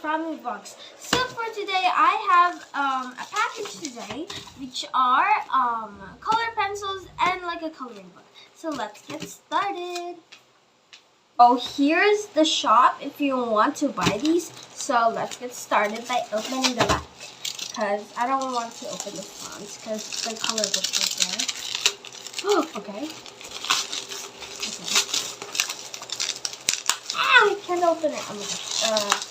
family vlogs. So for today, I have a package today, which are color pencils and like a coloring book. So let's get started. Oh, here's the shop if you want to buy these. So let's get started by opening the back, because I don't want to open the fronts because the color book is there. Oh, okay. I can't open it. Oh my gosh.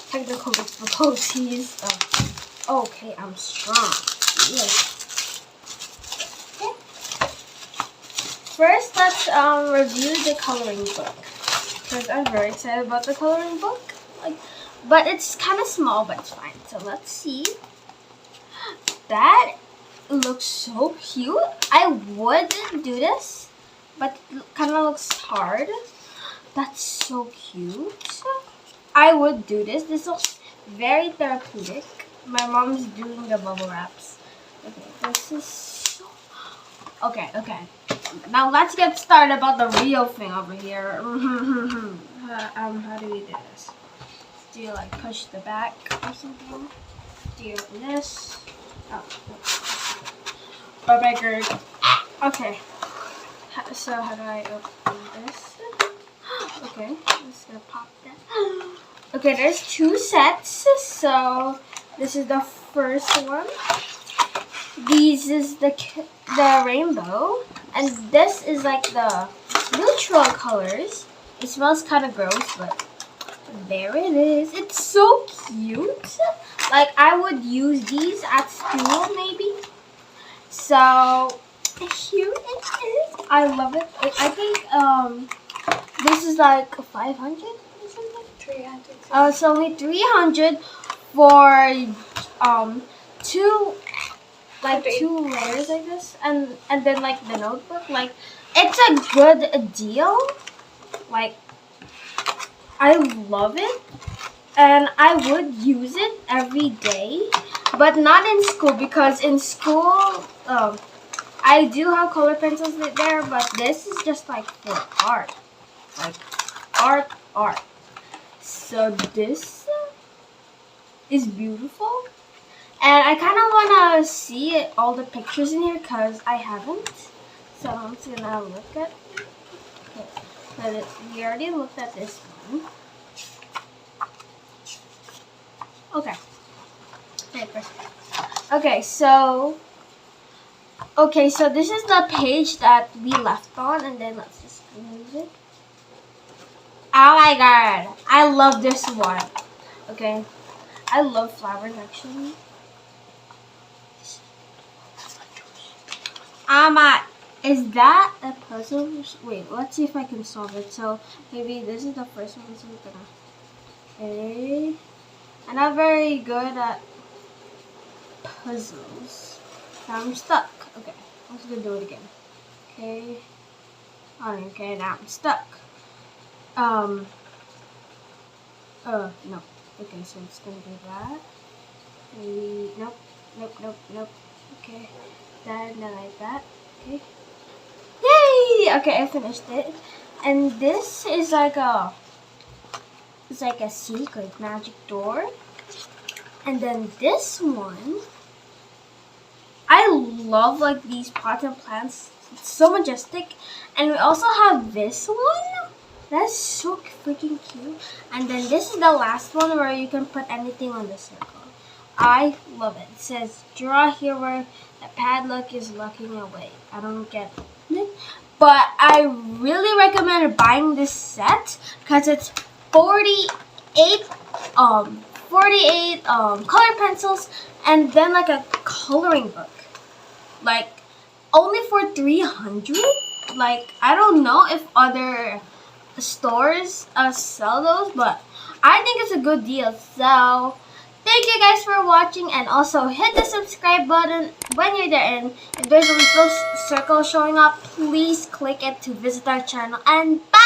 Technical difficulties. Okay, I'm strong. Yeah. Okay. First, let's review the coloring book, because I'm very excited about the coloring book. But it's kind of small, but it's fine. So let's see. That looks so cute. I would do this, but it kind of looks hard. That's so cute. I would do this. This looks very therapeutic. My mom's doing the bubble wraps. Okay, this is so... Okay. Now let's get started about the real thing over here. How do we do this? Do you like push the back or something? Do you open this? Oh, my god. Okay. So how do I open this? Okay, I'm just gonna pop that. Okay, there's two sets. So this is the first one. This is the rainbow, and this is like the neutral colors. It smells kind of gross, but there it is. It's so cute. Like, I would use these at school maybe. So here it is. I love it. I think this is like 500 or something. 300. It's only 300 for two layers like this, and then like the notebook. Like, it's a good deal. Like, I love it, and I would use it every day, but not in school, because in school I do have color pencils there, but this is just like for art. Like art. So this is beautiful, and I kind of want to see all the pictures in here because I haven't. So I'm just gonna look at it. Okay. We already looked at this one. Okay. Okay, so this is the page that we left on, and then let's just move it. Oh my god, I love this one. Okay, I love flowers actually. Is that a puzzle? Wait, let's see if I can solve it. So maybe this is the first one. So we're gonna. Okay, I'm not very good at puzzles. I'm stuck. Okay, I'm just gonna do it again. Okay. Okay, now I'm stuck. No. Okay, so it's gonna do that. Maybe, nope. Okay. Then like that. Okay. Yay! Okay, I finished it. And this is like a secret magic door. And then this one, I love like these pots and plants. It's so majestic. And we also have this one. That's so freaking cute. And then this is the last one where you can put anything on the circle. I love it. It says, draw here where the padlock is locking away. I don't get it. But I really recommend buying this set because it's 48 color pencils and then like a coloring book. Like, only for 300? Like, I don't know if other stores sell those, but I think it's a good deal. So thank you guys for watching, and also hit the subscribe button when you're there, and if there's a little circle showing up, please click it to visit our channel, and bye.